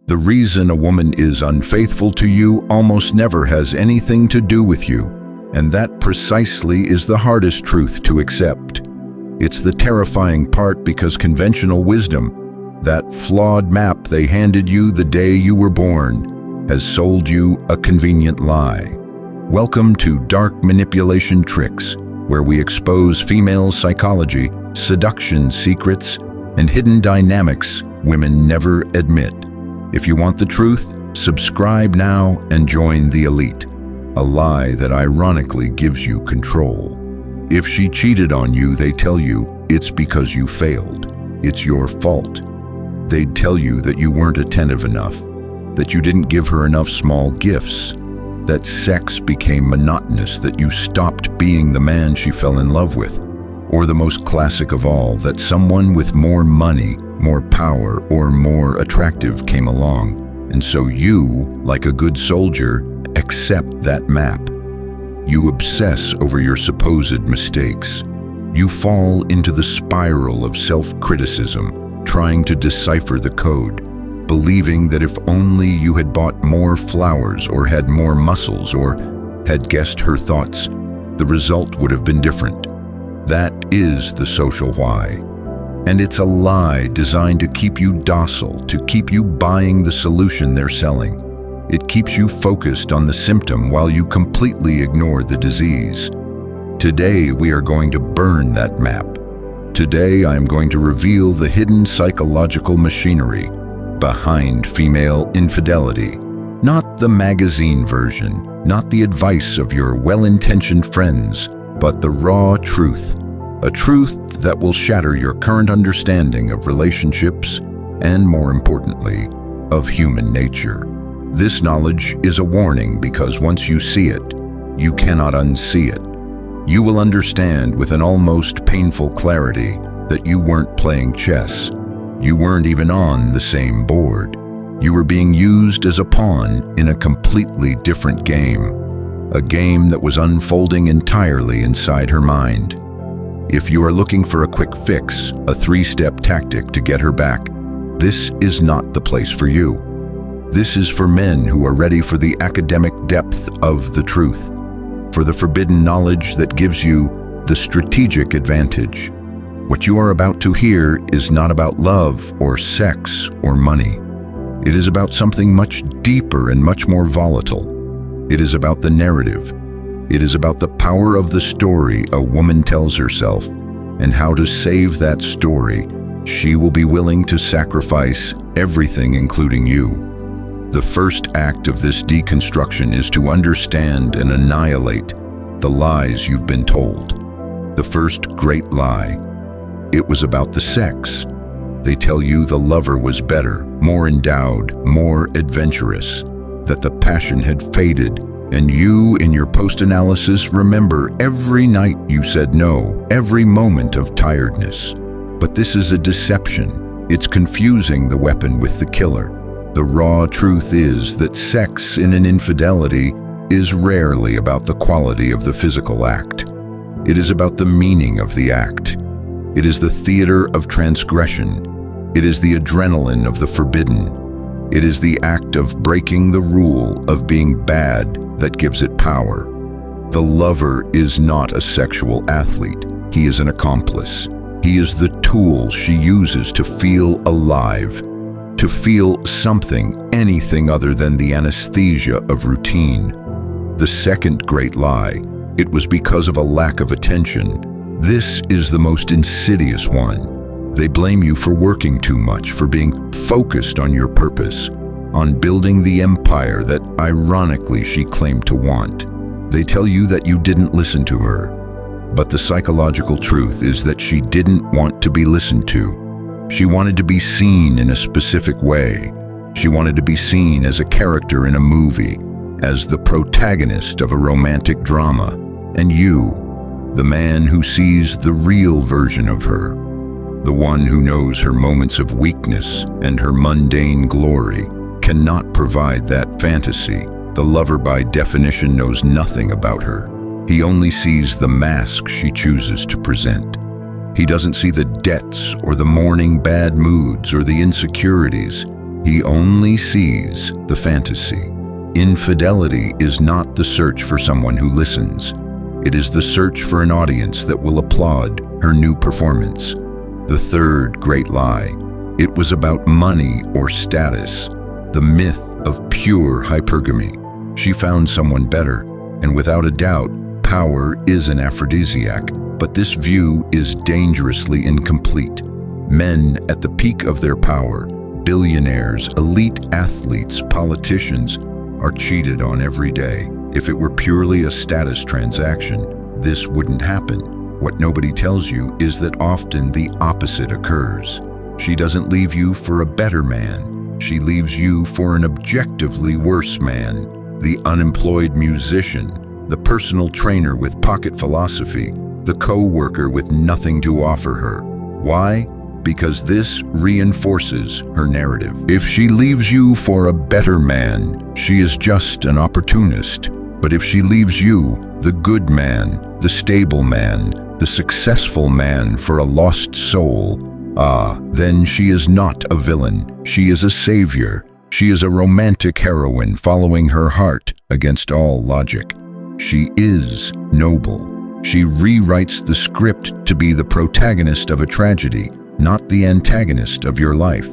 The reason a woman is unfaithful to you almost never has anything to do with you, and that precisely is the hardest truth to accept. It's the terrifying part because conventional wisdom, that flawed map they handed you the day you were born, has sold you a convenient lie. Welcome to Dark Manipulation Tricks, where we expose female psychology, seduction secrets, and hidden dynamics women never admit. If you want the truth, subscribe now and join the elite. A lie that ironically gives you control. If she cheated on you, they tell you it's because you failed. It's your fault. They'd tell you that you weren't attentive enough, that you didn't give her enough small gifts, that sex became monotonous, that you stopped being the man she fell in love with, or the most classic of all, that someone with more money, more power, or more attractive came along, and so you, like a good soldier, accept that map. You obsess over your supposed mistakes. You fall into the spiral of self-criticism, trying to decipher the code, believing that if only you had bought more flowers or had more muscles or had guessed her thoughts, the result would have been different. That is the social why. And it's a lie designed to keep you docile, to keep you buying the solution they're selling. It keeps you focused on the symptom while you completely ignore the disease. Today, we are going to burn that map. Today, I am going to reveal the hidden psychological machinery behind female infidelity. Not the magazine version, not the advice of your well-intentioned friends, but the raw truth. A truth that will shatter your current understanding of relationships and, more importantly, of human nature. This knowledge is a warning because once you see it, you cannot unsee it. You will understand with an almost painful clarity that you weren't playing chess. You weren't even on the same board. You were being used as a pawn in a completely different game. A game that was unfolding entirely inside her mind. If you are looking for a quick fix, a three-step tactic to get her back, this is not the place for you. This is for men who are ready for the academic depth of the truth, for the forbidden knowledge that gives you the strategic advantage. What you are about to hear is not about love or sex or money. It is about something much deeper and much more volatile. It is about the narrative. It is about the power of the story a woman tells herself, and how to save that story, she will be willing to sacrifice everything, including you. The first act of this deconstruction is to understand and annihilate the lies you've been told. The first great lie. It was about the sex. They tell you the lover was better, more endowed, more adventurous, that the passion had faded, and you, in your post-analysis, remember every night you said no, every moment of tiredness. But this is a deception. It's confusing the weapon with the killer. The raw truth is that sex in an infidelity is rarely about the quality of the physical act. It is about the meaning of the act. It is the theater of transgression. It is the adrenaline of the forbidden. It is the act of breaking the rule of being bad that gives it power. The lover is not a sexual athlete. He is an accomplice. He is the tool she uses to feel alive, to feel something, anything other than the anesthesia of routine. The second great lie, it was because of a lack of attention. This is the most insidious one. They blame you for working too much, for being focused on your purpose, on building the empire that, ironically, she claimed to want. They tell you that you didn't listen to her. But the psychological truth is that she didn't want to be listened to. She wanted to be seen in a specific way. She wanted to be seen as a character in a movie, as the protagonist of a romantic drama. And you, the man who sees the real version of her, the one who knows her moments of weakness and her mundane glory, cannot provide that fantasy. The lover, by definition, knows nothing about her. He only sees the mask she chooses to present. He doesn't see the debts or the morning bad moods or the insecurities. He only sees the fantasy. Infidelity is not the search for someone who listens. It is the search for an audience that will applaud her new performance. The third great lie. It was about money or status, the myth of pure hypergamy. She found someone better, and without a doubt, power is an aphrodisiac, but this view is dangerously incomplete. Men at the peak of their power, billionaires, elite athletes, politicians, are cheated on every day. If it were purely a status transaction, this wouldn't happen. What nobody tells you is that often the opposite occurs. She doesn't leave you for a better man. She leaves you for an objectively worse man. The unemployed musician, the personal trainer with pocket philosophy, the co-worker with nothing to offer her. Why? Because this reinforces her narrative. If she leaves you for a better man, she is just an opportunist. But if she leaves you, the good man, the stable man, the successful man for a lost soul, then she is not a villain. She is a savior. She is a romantic heroine following her heart against all logic. She is noble. She rewrites the script to be the protagonist of a tragedy, not the antagonist of your life.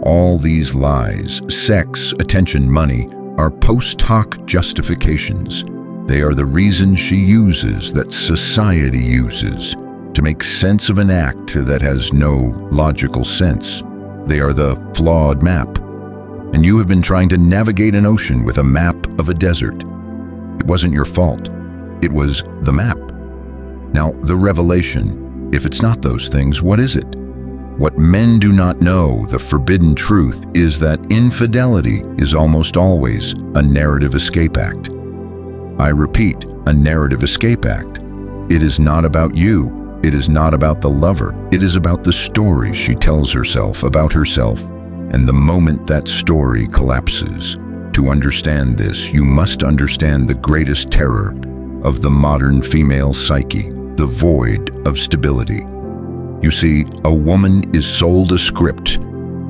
All these lies, sex, attention, money, are post hoc justifications. They are the reasons she uses, that society uses, to make sense of an act that has no logical sense. They are the flawed map. And you have been trying to navigate an ocean with a map of a desert. It wasn't your fault. It was the map. Now, the revelation, if it's not those things, what is it? What men do not know, the forbidden truth, is that infidelity is almost always a narrative escape act. I repeat, a narrative escape act. It is not about you. It is not about the lover. It is about the story she tells herself about herself. And the moment that story collapses, to understand this, you must understand the greatest terror of the modern female psyche, the void of stability. You see, a woman is sold a script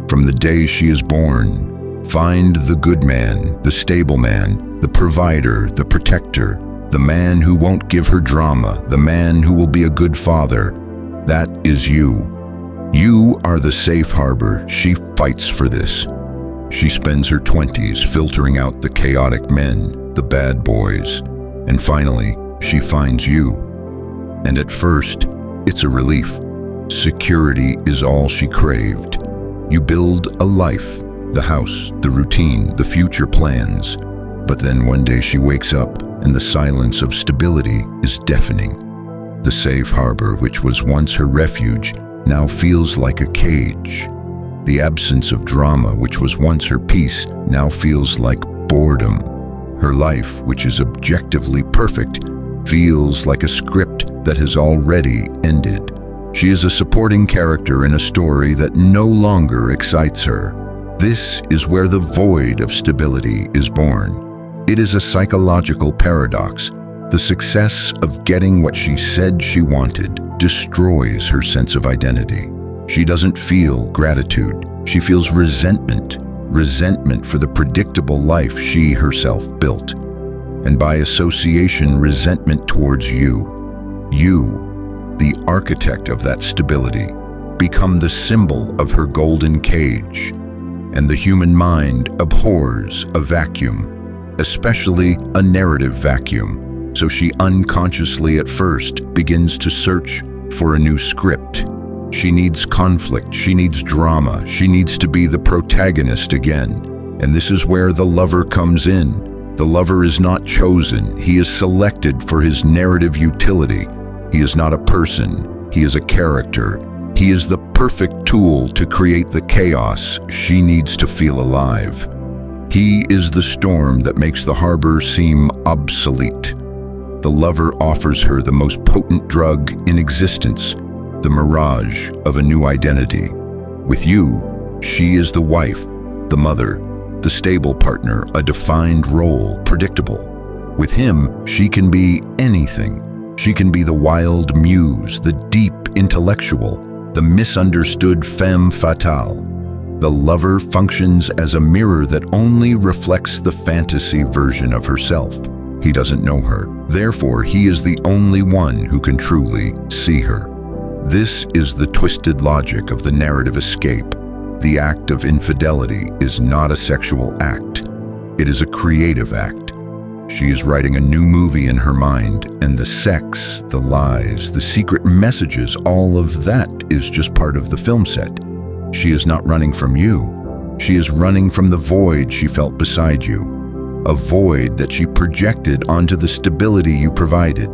from the day she is born. Find the good man, the stable man, the provider, the protector, the man who won't give her drama, the man who will be a good father. That is you. You are the safe harbor. She fights for this. She spends her 20s filtering out the chaotic men, the bad boys, and finally, she finds you. And at first, it's a relief. Security is all she craved. You build a life, the house, the routine, the future plans. But then one day she wakes up and the silence of stability is deafening. The safe harbor, which was once her refuge, now feels like a cage. The absence of drama, which was once her peace, now feels like boredom. Her life, which is objectively perfect, feels like a script that has already ended. She is a supporting character in a story that no longer excites her. This is where the void of stability is born. It is a psychological paradox. The success of getting what she said she wanted destroys her sense of identity. She doesn't feel gratitude. She feels resentment. Resentment for the predictable life she herself built. And by association, resentment towards you. You, the architect of that stability, become the symbol of her golden cage. And the human mind abhors a vacuum, especially a narrative vacuum. So she unconsciously at first begins to search for a new script. She needs conflict, she needs drama, she needs to be the protagonist again. And this is where the lover comes in. The lover is not chosen, he is selected for his narrative utility. He is not a person, he is a character. He is the perfect tool to create the chaos she needs to feel alive. He is the storm that makes the harbor seem obsolete. The lover offers her the most potent drug in existence, the mirage of a new identity. With you, she is the wife, the mother, the stable partner, a defined role, predictable. With him, she can be anything. She can be the wild muse, the deep intellectual, the misunderstood femme fatale. The lover functions as a mirror that only reflects the fantasy version of herself. He doesn't know her. Therefore, he is the only one who can truly see her. This is the twisted logic of the narrative escape. The act of infidelity is not a sexual act. It is a creative act. She is writing a new movie in her mind, and the sex, the lies, the secret messages, all of that is just part of the film set. She is not running from you. She is running from the void she felt beside you, a void that she projected onto the stability you provided.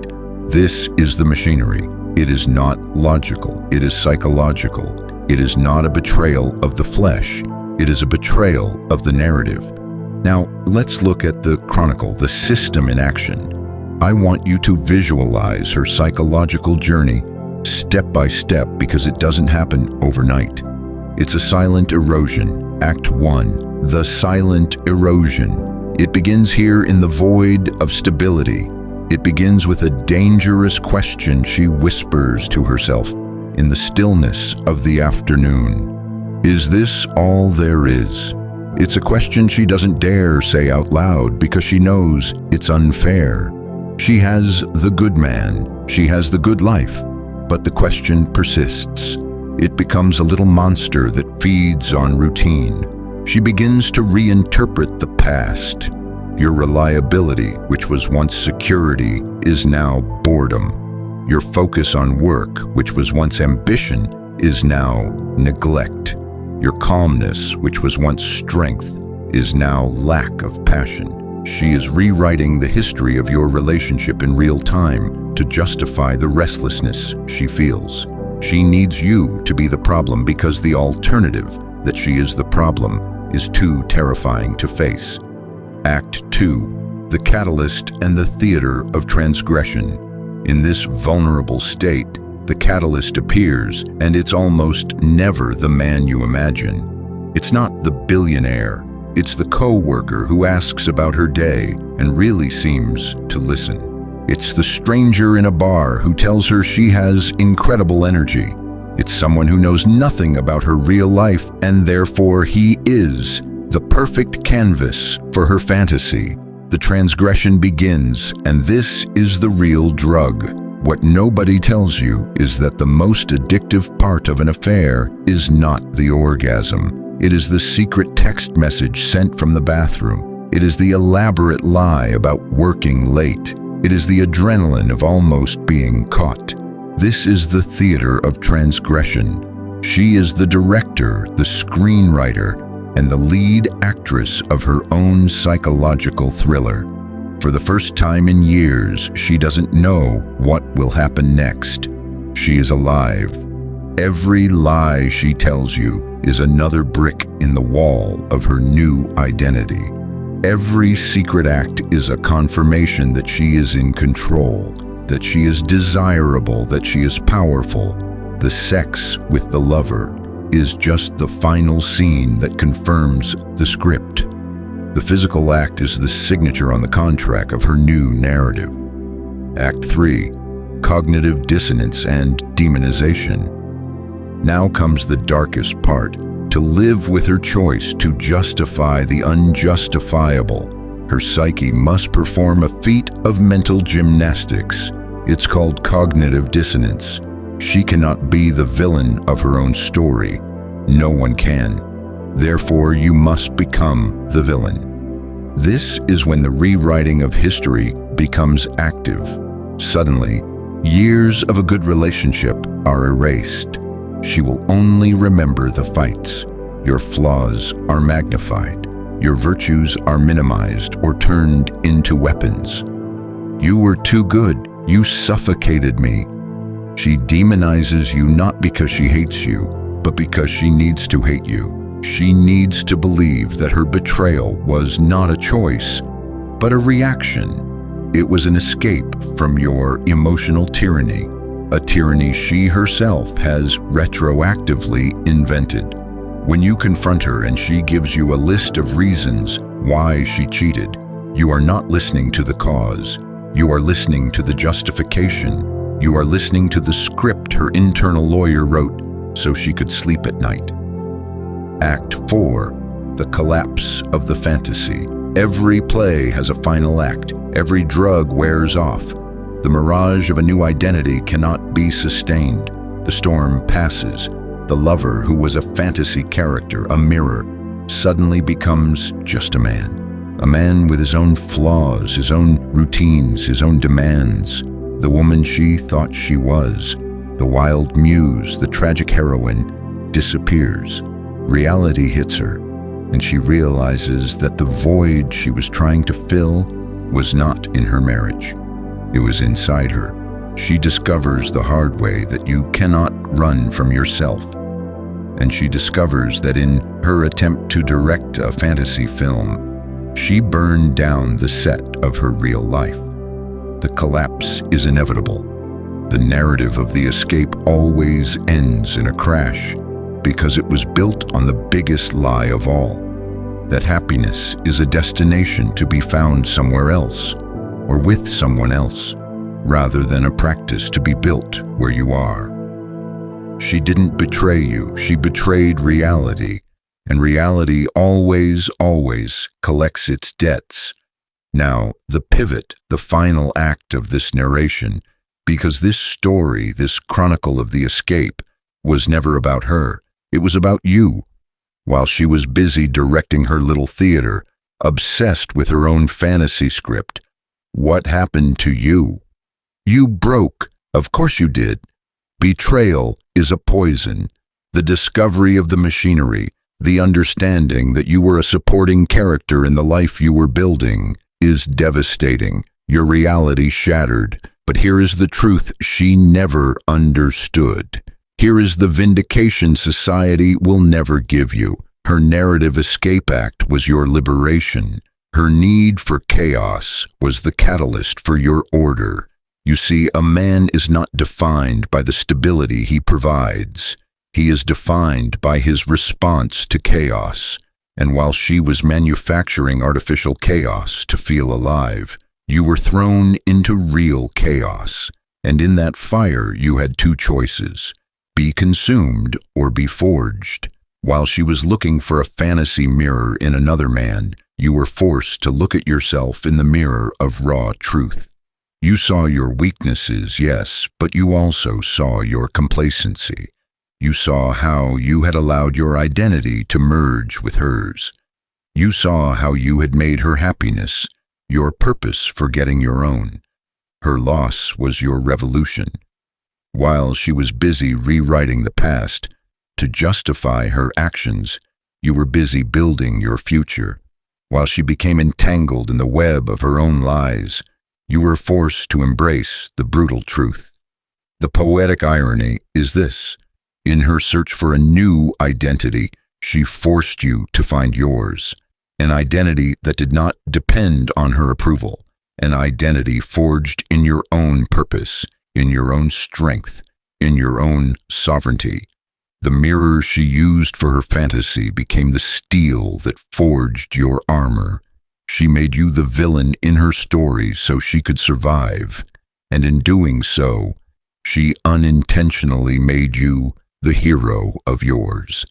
This is the machinery. It is not logical. It is psychological. It is not a betrayal of the flesh. It is a betrayal of the narrative. Now, let's look at the chronicle, the system in action. I want you to visualize her psychological journey step by step, because it doesn't happen overnight. It's a silent erosion. Act 1, the silent erosion. It begins here in the void of stability. It begins with a dangerous question she whispers to herself in the stillness of the afternoon. Is this all there is? It's a question she doesn't dare say out loud because she knows it's unfair. She has the good man. She has the good life. But the question persists. It becomes a little monster that feeds on routine. She begins to reinterpret the past. Your reliability, which was once security, is now boredom. Your focus on work, which was once ambition, is now neglect. Your calmness, which was once strength, is now lack of passion. She is rewriting the history of your relationship in real time to justify the restlessness she feels. She needs you to be the problem because the alternative, that she is the problem, is too terrifying to face. Act 2, the catalyst and the theater of transgression. In this vulnerable state, the catalyst appears, and it's almost never the man you imagine. It's not the billionaire. It's the co-worker who asks about her day and really seems to listen. It's the stranger in a bar who tells her she has incredible energy. It's someone who knows nothing about her real life, and therefore he is the perfect canvas for her fantasy. The transgression begins, and this is the real drug. What nobody tells you is that the most addictive part of an affair is not the orgasm. It is the secret text message sent from the bathroom. It is the elaborate lie about working late. It is the adrenaline of almost being caught. This is the theater of transgression. She is the director, the screenwriter, and the lead actress of her own psychological thriller. For the first time in years, she doesn't know what will happen next. She is alive. Every lie she tells you is another brick in the wall of her new identity. Every secret act is a confirmation that she is in control, that she is desirable, that she is powerful. The sex with the lover is just the final scene that confirms the script. The physical act is the signature on the contract of her new narrative. Act 3, cognitive dissonance and demonization. Now comes the darkest part, to live with her choice to justify the unjustifiable. Her psyche must perform a feat of mental gymnastics. It's called cognitive dissonance. She cannot be the villain of her own story. No one can. Therefore, you must become the villain. This is when the rewriting of history becomes active. Suddenly, years of a good relationship are erased. She will only remember the fights. Your flaws are magnified. Your virtues are minimized or turned into weapons. You were too good. You suffocated me. She demonizes you not because she hates you, but because she needs to hate you. She needs to believe that her betrayal was not a choice, but a reaction. It was an escape from your emotional tyranny, a tyranny she herself has retroactively invented. When you confront her and she gives you a list of reasons why she cheated, you are not listening to the cause. You are listening to the justification. You are listening to the script her internal lawyer wrote so she could sleep at night. Act 4, the collapse of the fantasy. Every play has a final act. Every drug wears off. The mirage of a new identity cannot be sustained. The storm passes. The lover, who was a fantasy character, a mirror, suddenly becomes just a man. A man with his own flaws, his own routines, his own demands. The woman she thought she was, the wild muse, the tragic heroine, disappears. Reality hits her, and she realizes that the void she was trying to fill was not in her marriage. It was inside her. She discovers the hard way that you cannot run from yourself. And she discovers that in her attempt to direct a fantasy film, she burned down the set of her real life. The collapse is inevitable. The narrative of the escape always ends in a crash because it was built on the biggest lie of all, that happiness is a destination to be found somewhere else or with someone else, rather than a practice to be built where you are. She didn't betray you, she betrayed reality, and reality always collects its debts. Now, the pivot, the final act of this narration, because this story, this chronicle of the escape, was never about her. It was about you. While she was busy directing her little theater, obsessed with her own fantasy script, what happened to you? You broke. Of course you did. Betrayal is a poison. The discovery of the machinery, the understanding that you were a supporting character in the life you were building, is devastating. Your reality shattered. But here is the truth she never understood. Here is the vindication society will never give you. Her narrative escape act was your liberation. Her need for chaos was the catalyst for your order. You see, a man is not defined by the stability he provides. He is defined by his response to chaos. And while she was manufacturing artificial chaos to feel alive, you were thrown into real chaos. And in that fire, you had two choices: be consumed or be forged. While she was looking for a fantasy mirror in another man, you were forced to look at yourself in the mirror of raw truth. You saw your weaknesses, yes, but you also saw your complacency. You saw how you had allowed your identity to merge with hers. You saw how you had made her happiness your purpose for getting your own. Her loss was your revolution. While she was busy rewriting the past to justify her actions, you were busy building your future. While she became entangled in the web of her own lies, you were forced to embrace the brutal truth. The poetic irony is this: in her search for a new identity, she forced you to find yours, an identity that did not depend on her approval, an identity forged in your own purpose, in your own strength, in your own sovereignty. The mirror she used for her fantasy became the steel that forged your armor. She made you the villain in her story so she could survive, and in doing so, she unintentionally made you the hero of yours.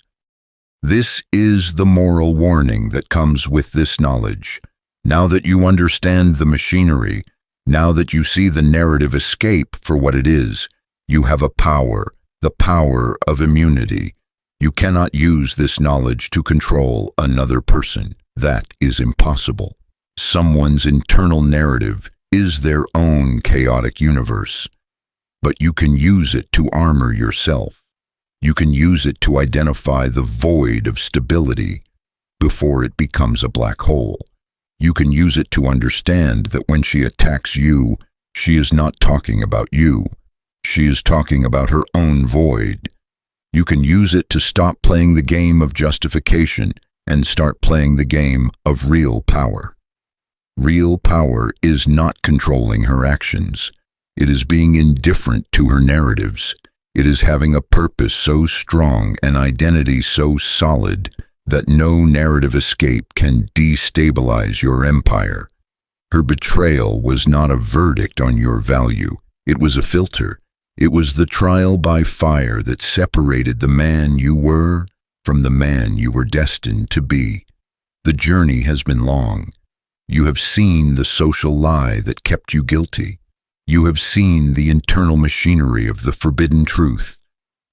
This is the moral warning that comes with this knowledge. Now that you understand the machinery, now that you see the narrative escape for what it is, you have a power, the power of immunity. You cannot use this knowledge to control another person. That is impossible. Someone's internal narrative is their own chaotic universe. But you can use it to armor yourself. You can use it to identify the void of stability before it becomes a black hole. You can use it to understand that when she attacks you, she is not talking about you. She is talking about her own void. You can use it to stop playing the game of justification and start playing the game of real power. Real power is not controlling her actions. It is being indifferent to her narratives. It is having a purpose so strong, an identity so solid, that no narrative escape can destabilize your empire. Her betrayal was not a verdict on your value. It was a filter. It was the trial by fire that separated the man you were from the man you were destined to be. The journey has been long. You have seen the social lie that kept you guilty. You have seen the internal machinery of the forbidden truth,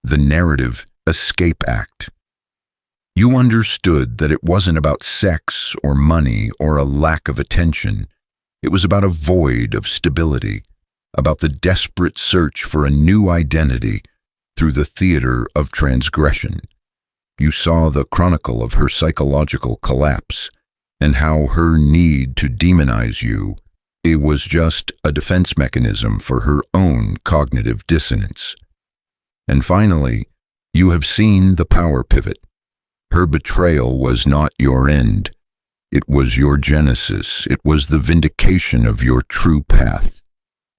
the narrative escape act. You understood that it wasn't about sex or money or a lack of attention. It was about a void of stability, about the desperate search for a new identity through the theater of transgression. You saw the chronicle of her psychological collapse and how her need to demonize you, it was just a defense mechanism for her own cognitive dissonance. And finally, you have seen the power pivot. Her betrayal was not your end. It was your genesis. It was the vindication of your true path.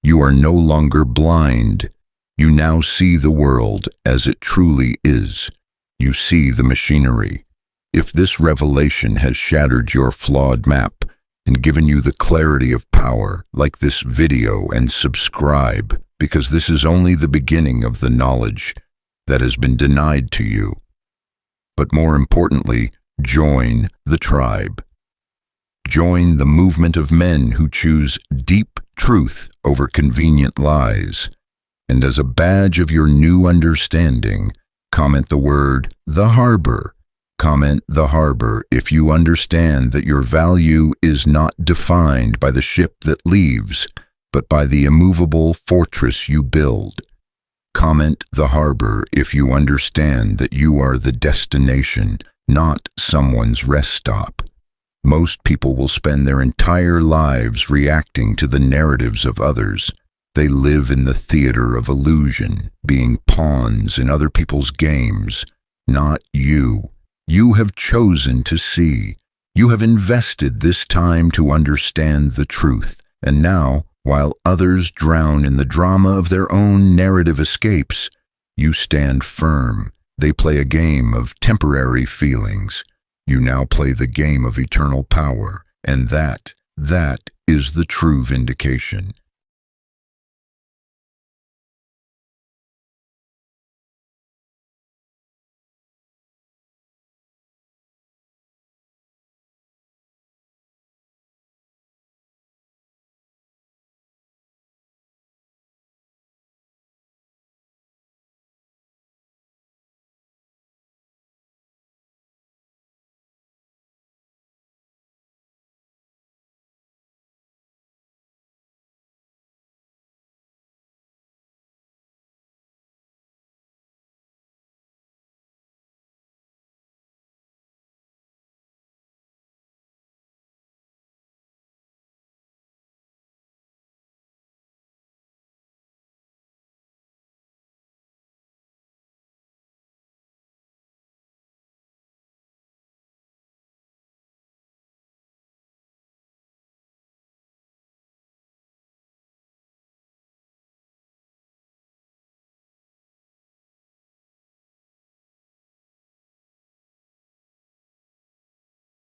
You are no longer blind. You now see the world as it truly is. You see the machinery. If this revelation has shattered your flawed map and given you the clarity of power, like this video and subscribe, because this is only the beginning of the knowledge that has been denied to you. But more importantly, join the tribe. Join the movement of men who choose deep truth over convenient lies. And as a badge of your new understanding, comment the word, "the harbor." Comment "the harbor" if you understand that your value is not defined by the ship that leaves, but by the immovable fortress you build. Comment "the harbor" if you understand that you are the destination, not someone's rest stop. Most people will spend their entire lives reacting to the narratives of others. They live in the theater of illusion, being pawns in other people's games, not you. You have chosen to see. You have invested this time to understand the truth. And now, while others drown in the drama of their own narrative escapes, you stand firm. They play a game of temporary feelings. You now play the game of eternal power. And that is the true vindication.